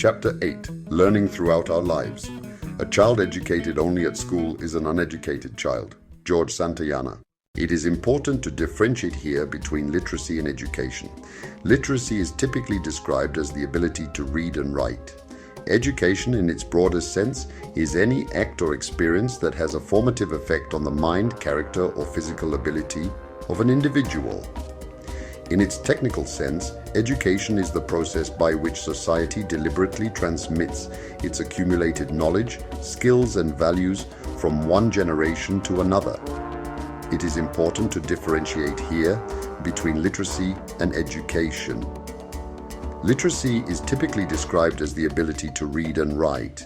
Chapter 8, Learning Throughout Our Lives. A child educated only at school is an uneducated child. George Santayana. It is important to differentiate here between literacy and education. Literacy is typically described as the ability to read and write. Education, in its broadest sense, is any act or experience that has a formative effect on the mind, character, or physical ability of an individual. In its technical sense, education is the process by which society deliberately transmits its accumulated knowledge, skills, and values from one generation to another. It is important to differentiate here between literacy and education. Literacy is typically described as the ability to read and write.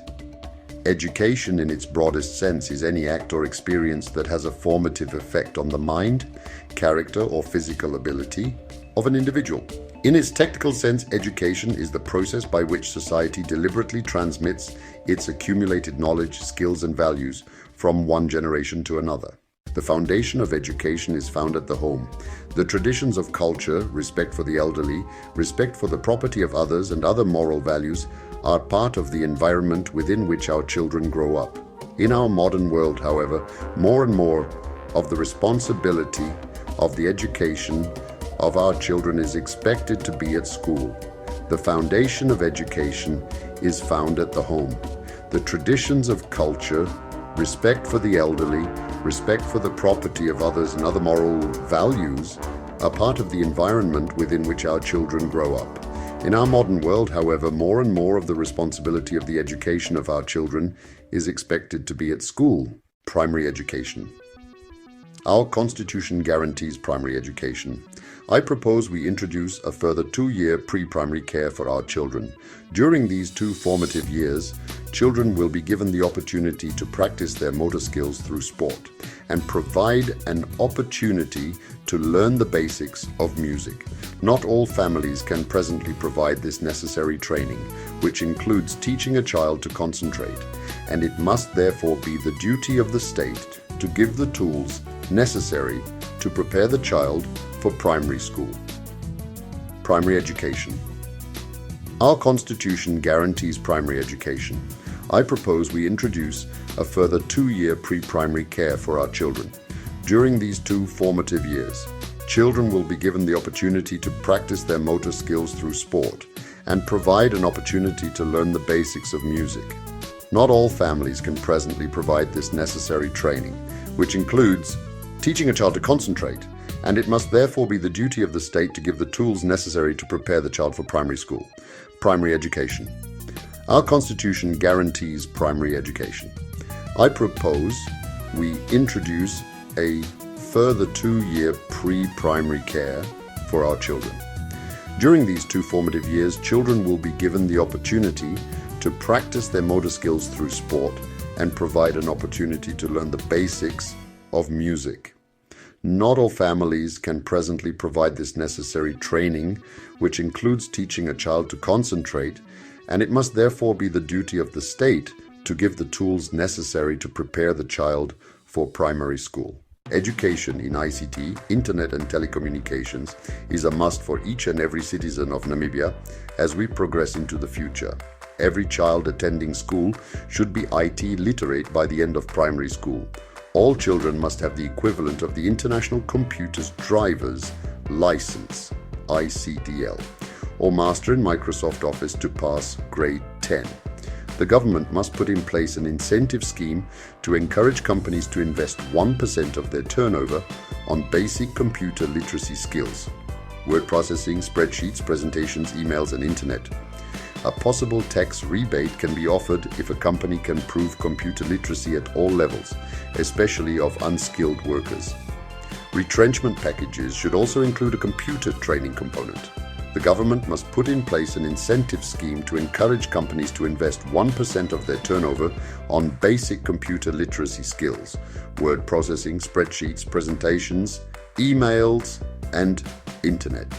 Education, in its broadest sense, is any act or experience that has a formative effect on the mind, character, or physical ability of an individual. In its technical sense, education is the process by which society deliberately transmits its accumulated knowledge, skills, and values from one generation to another. The foundation of education is found at the home. The traditions of culture, respect for the elderly, respect for the property of others, and other moral values are part of the environment within which our children grow up. In our modern world, however, more and more of the responsibility of the education of our children is expected to be at school. The foundation of education is found at the home. The traditions of culture, respect for the elderly, respect for the property of others, and other moral values are part of the environment within which our children grow up. In our modern world, however, more and more of the responsibility of the education of our children is expected to be at school. Primary education. Our Constitution guarantees primary education. I propose we introduce a further 2-year pre-primary care for our children. During these 2 formative years, children will be given the opportunity to practice their motor skills through sport and provide an opportunity to learn the basics of music. Not all families can presently provide this necessary training, which includes teaching a child to concentrate, and it must therefore be the duty of the state to give the tools necessary to prepare the child for primary school. Primary education. Our Constitution guarantees primary education. I propose we introduce a further 2-year pre-primary care for our children. During these 2 formative years, children will be given the opportunity to practice their motor skills through sport and provide an opportunity to learn the basics of music. Not all families can presently provide this necessary training, which includes teaching a child to concentrate, and it must therefore be the duty of the state to give the tools necessary to prepare the child for primary school. Primary education. Our Constitution guarantees primary education. I propose we introduce a further 2-year pre-primary care for our children. During these 2 formative years, children will be given the opportunity to practice their motor skills through sport and provide an opportunity to learn the basics of music. Not all families can presently provide this necessary training, which includes teaching a child to concentrate, and it must therefore be the duty of the state to give the tools necessary to prepare the child for primary school. Education in ICT, Internet and telecommunications is a must for each and every citizen of Namibia as we progress into the future. Every child attending school should be IT literate by the end of primary school. All children must have the equivalent of the International Computers Driver's License, ICDL, or Master in Microsoft Office to pass grade 10. The government must put in place an incentive scheme to encourage companies to invest 1% of their turnover on basic computer literacy skills: word processing, spreadsheets, presentations, emails, and internet. A possible tax rebate can be offered if a company can prove computer literacy at all levels, especially of unskilled workers. Retrenchment packages should also include a computer training component. The government must put in place an incentive scheme to encourage companies to invest 1% of their turnover on basic computer literacy skills: word processing, spreadsheets, presentations, emails, and internet.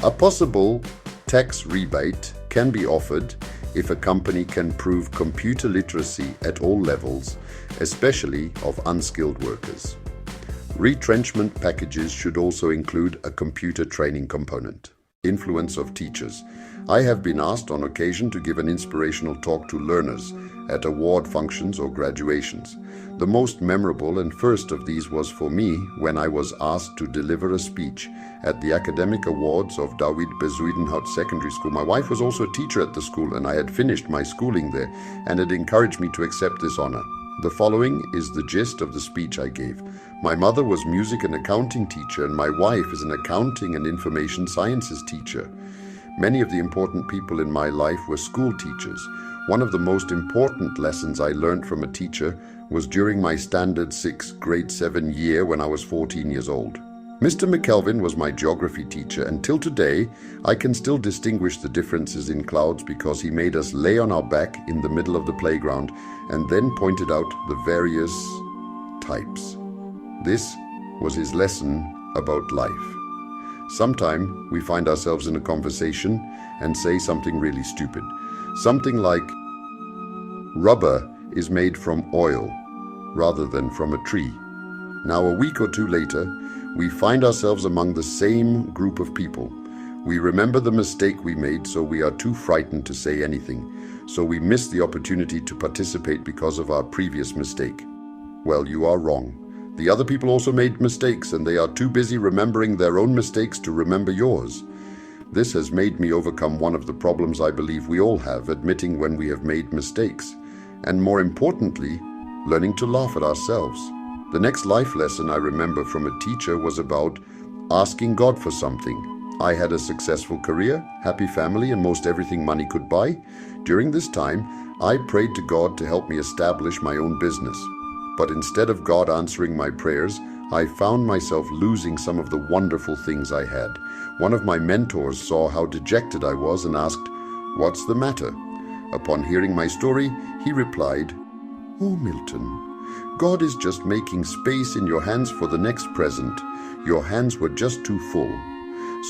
A possible tax rebate can be offered if a company can prove computer literacy at all levels, especially of unskilled workers. Retrenchment packages should also include a computer training component. Influence of teachers. I have been asked on occasion to give an inspirational talk to learners at award functions or graduations. The most memorable and first of these was for me when I was asked to deliver a speech at the academic awards of David Bezuidenhout Secondary School. My wife was also a teacher at the school, and I had finished my schooling there and had encouraged me to accept this honor. The following is the gist of the speech I gave. My mother was music and accounting teacher, and my wife is an accounting and information sciences teacher. Many of the important people in my life were school teachers. One of the most important lessons I learned from a teacher was during my Standard 6 Grade 7 year when I was 14 years old. Mr. McKelvin was my geography teacher. Until today, I can still distinguish the differences in clouds because he made us lay on our back in the middle of the playground and then pointed out the various types. This was his lesson about life. Sometime we find ourselves in a conversation and say something really stupid. Something like, rubber is made from oil rather than from a tree. Now a week or two later, we find ourselves among the same group of people. We remember the mistake we made, so we are too frightened to say anything. So we miss the opportunity to participate because of our previous mistake. Well, you are wrong. The other people also made mistakes, and they are too busy remembering their own mistakes to remember yours. This has made me overcome one of the problems I believe we all have, admitting when we have made mistakes. And more importantly, learning to laugh at ourselves. The next life lesson I remember from a teacher was about asking God for something. I had a successful career, happy family, and most everything money could buy. During this time, I prayed to God to help me establish my own business. But instead of God answering my prayers, I found myself losing some of the wonderful things I had. One of my mentors saw how dejected I was and asked, "What's the matter?" Upon hearing my story, he replied, "Oh, Milton, God is just making space in your hands for the next present. Your hands were just too full.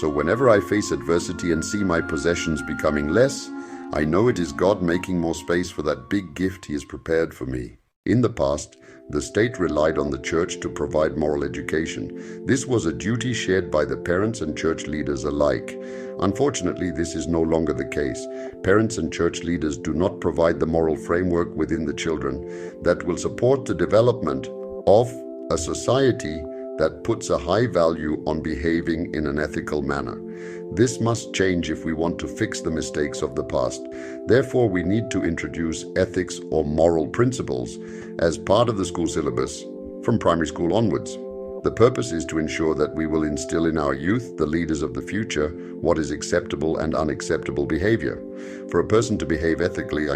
So whenever I face adversity and see my possessions becoming less, I know it is God making more space for that big gift He has prepared for me." In the past, the state relied on the church to provide moral education. This was a duty shared by the parents and church leaders alike. Unfortunately, this is no longer the case. Parents and church leaders do not provide the moral framework within the children that will support the development of a society that puts a high value on behaving in an ethical manner. This must change if we want to fix the mistakes of the past. Therefore, we need to introduce ethics or moral principles as part of the school syllabus from primary school onwards. The purpose is to ensure that we will instill in our youth, the leaders of the future, what is acceptable and unacceptable behavior. For a person to behave ethically,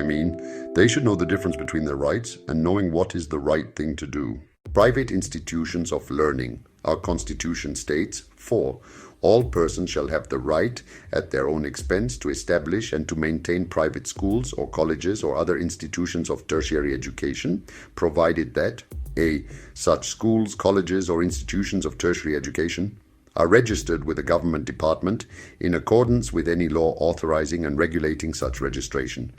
they should know the difference between their rights and knowing what is the right thing to do. Private institutions of learning. Our Constitution states, 4. All persons shall have the right, at their own expense, to establish and to maintain private schools or colleges or other institutions of tertiary education, provided that a. Such schools, colleges, or institutions of tertiary education are registered with a government department in accordance with any law authorizing and regulating such registration.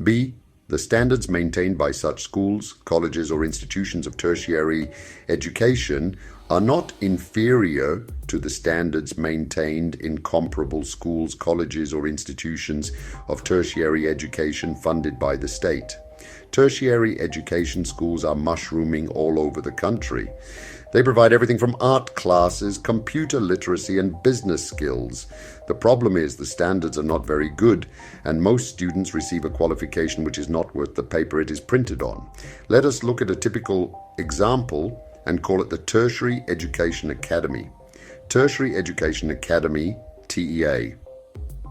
B. The standards maintained by such schools, colleges, or institutions of tertiary education are not inferior to the standards maintained in comparable schools, colleges, or institutions of tertiary education funded by the state. Tertiary education schools are mushrooming all over the country. They provide everything from art classes, computer literacy, and business skills. The problem is the standards are not very good, and most students receive a qualification which is not worth the paper it is printed on. Let us look at a typical example and call it the Tertiary Education Academy. Tertiary Education Academy, TEA.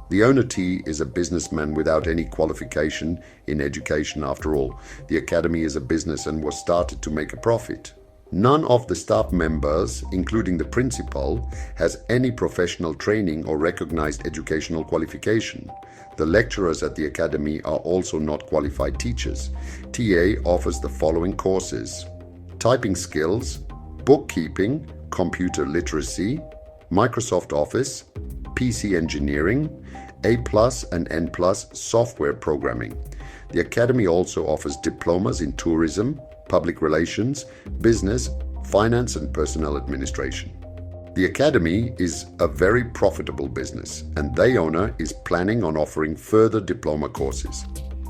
The owner T is a businessman without any qualification in education after all. The academy is a business and was started to make a profit. None of the staff members, including the principal, has any professional training or recognized educational qualification. The lecturers at the academy are also not qualified teachers. TA offers the following courses: typing skills, bookkeeping, computer literacy, Microsoft Office, PC engineering, A+ and N+ software programming. The academy also offers diplomas in tourism, public relations, business, finance, and personnel administration. The Academy is a very profitable business, and the owner is planning on offering further diploma courses.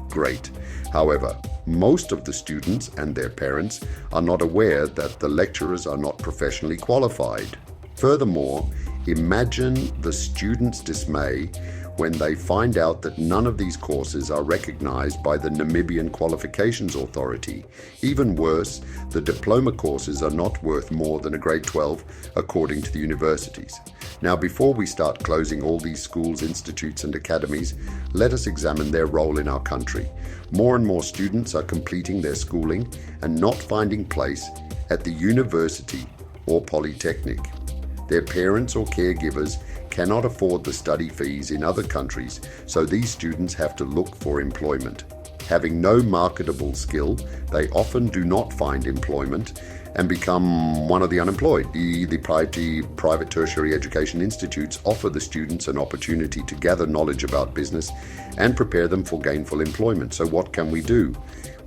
Great. However, most of the students and their parents are not aware that the lecturers are not professionally qualified. Furthermore, imagine the students' dismay when they find out that none of these courses are recognized by the Namibian Qualifications Authority. Even worse, the diploma courses are not worth more than a grade 12 according to the universities. Now, before we start closing all these schools, institutes and academies, let us examine their role in our country. More and more students are completing their schooling and not finding place at the university or polytechnic. Their parents or caregivers cannot afford the study fees in other countries, so these students have to look for employment. Having no marketable skill, they often do not find employment and become one of the unemployed. The private tertiary education institutes offer the students an opportunity to gather knowledge about business and prepare them for gainful employment. So what can we do?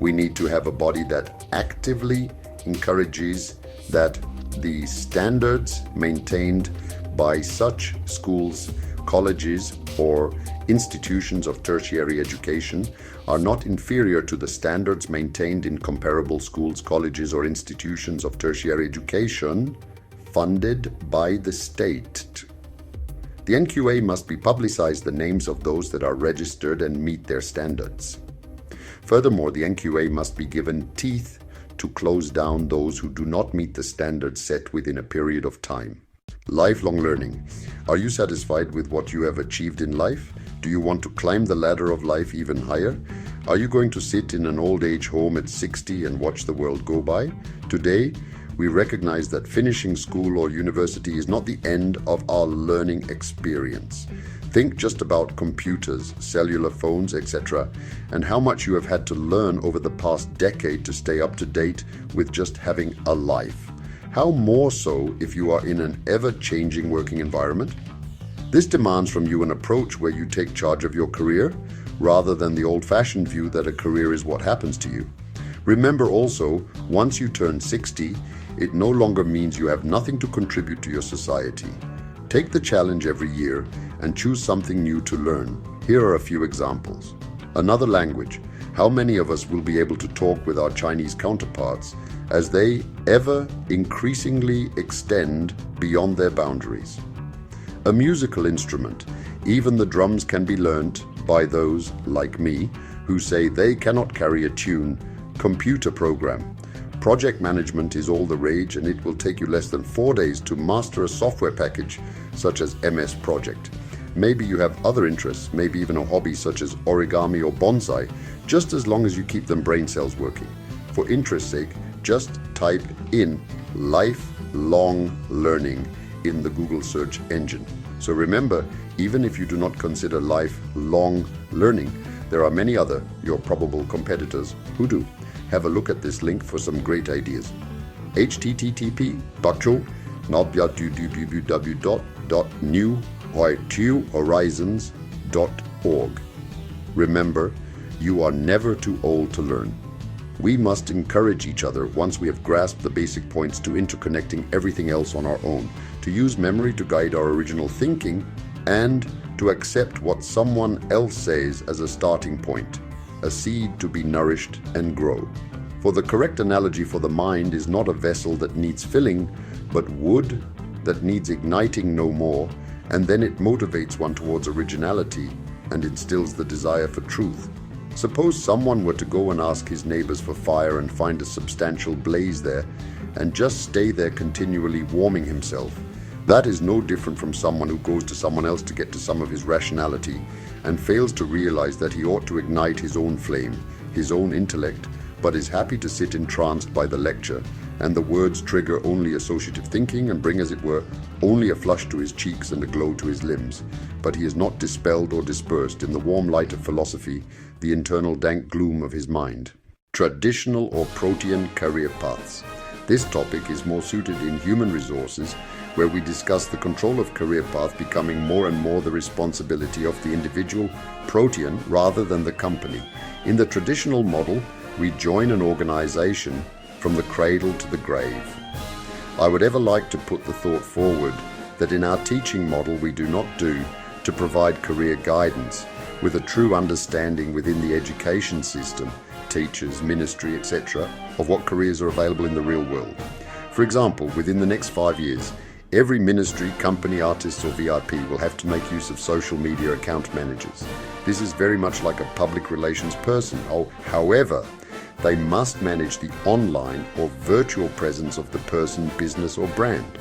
We need to have a body that actively encourages that the standards maintained by such schools, colleges, or institutions of tertiary education are not inferior to the standards maintained in comparable schools, colleges, or institutions of tertiary education funded by the state. The NQA must be publicize the names of those that are registered and meet their standards. Furthermore, the NQA must be given teeth to close down those who do not meet the standards set within a period of time. Lifelong learning. Are you satisfied with what you have achieved in life? Do you want to climb the ladder of life even higher? Are you going to sit in an old age home at 60 and watch the world go by? Today, we recognize that finishing school or university is not the end of our learning experience. Think just about computers, cellular phones, etc., and how much you have had to learn over the past decade to stay up to date with just having a life. How more so if you are in an ever-changing working environment? This demands from you an approach where you take charge of your career, rather than the old-fashioned view that a career is what happens to you. Remember also, once you turn 60, it no longer means you have nothing to contribute to your society. Take the challenge every year and choose something new to learn. Here are a few examples. Another language. How many of us will be able to talk with our Chinese counterparts as they ever increasingly extend beyond their boundaries? A musical instrument. Even the drums can be learnt by those, like me, who say they cannot carry a tune. Computer program. Project management is all the rage, and it will take you less than 4 days to master a software package such as MS Project. Maybe you have other interests, maybe even a hobby such as origami or bonsai, just as long as you keep them brain cells working. For interest's sake, just type in lifelong learning in the Google search engine. So remember, even if you do not consider lifelong learning, there are many other, your probable competitors, who do. Have a look at this link for some great ideas. http://www.newhorizons.org. Remember, you are never too old to learn. We must encourage each other once we have grasped the basic points to interconnecting everything else on our own, to use memory to guide our original thinking, and to accept what someone else says as a starting point, a seed to be nourished and grow. For the correct analogy for the mind is not a vessel that needs filling, but wood that needs igniting no more, and then it motivates one towards originality and instills the desire for truth. Suppose someone were to go and ask his neighbors for fire and find a substantial blaze there, and just stay there continually warming himself. That is no different from someone who goes to someone else to get to some of his rationality and fails to realize that he ought to ignite his own flame, his own intellect, but is happy to sit entranced by the lecture, and the words trigger only associative thinking and bring, as it were, only a flush to his cheeks and a glow to his limbs. But he is not dispelled or dispersed in the warm light of philosophy, the internal dank gloom of his mind. Traditional or protean career paths. This topic is more suited in human resources, where we discuss the control of career path becoming more and more the responsibility of the individual protean rather than the company. In the traditional model, we join an organization from the cradle to the grave. I would ever like to put the thought forward that in our teaching model we do not do to provide career guidance with a true understanding within the education system, teachers, ministry, etc., of what careers are available in the real world. For example, within the next 5 years, every ministry, company, artist or VIP will have to make use of social media account managers. This is very much like a public relations person. However, they must manage the online or virtual presence of the person, business or brand.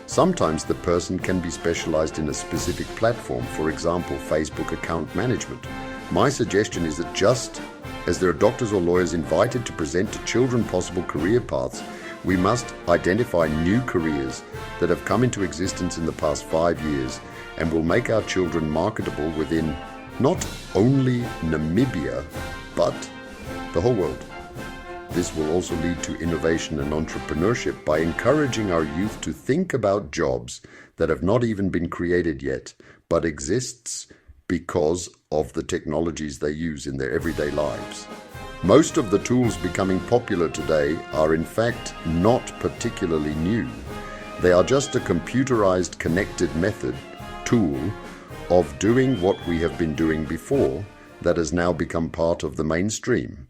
Sometimes the person can be specialized in a specific platform, for example, Facebook account management. My suggestion is that just as there are doctors or lawyers invited to present to children possible career paths, we must identify new careers that have come into existence in the past 5 years and will make our children marketable within not only Namibia, but the whole world. This will also lead to innovation and entrepreneurship by encouraging our youth to think about jobs that have not even been created yet, but exists because of the technologies they use in their everyday lives. Most of the tools becoming popular today are in fact not particularly new. They are just a computerized connected tool of doing what we have been doing before that has now become part of the mainstream.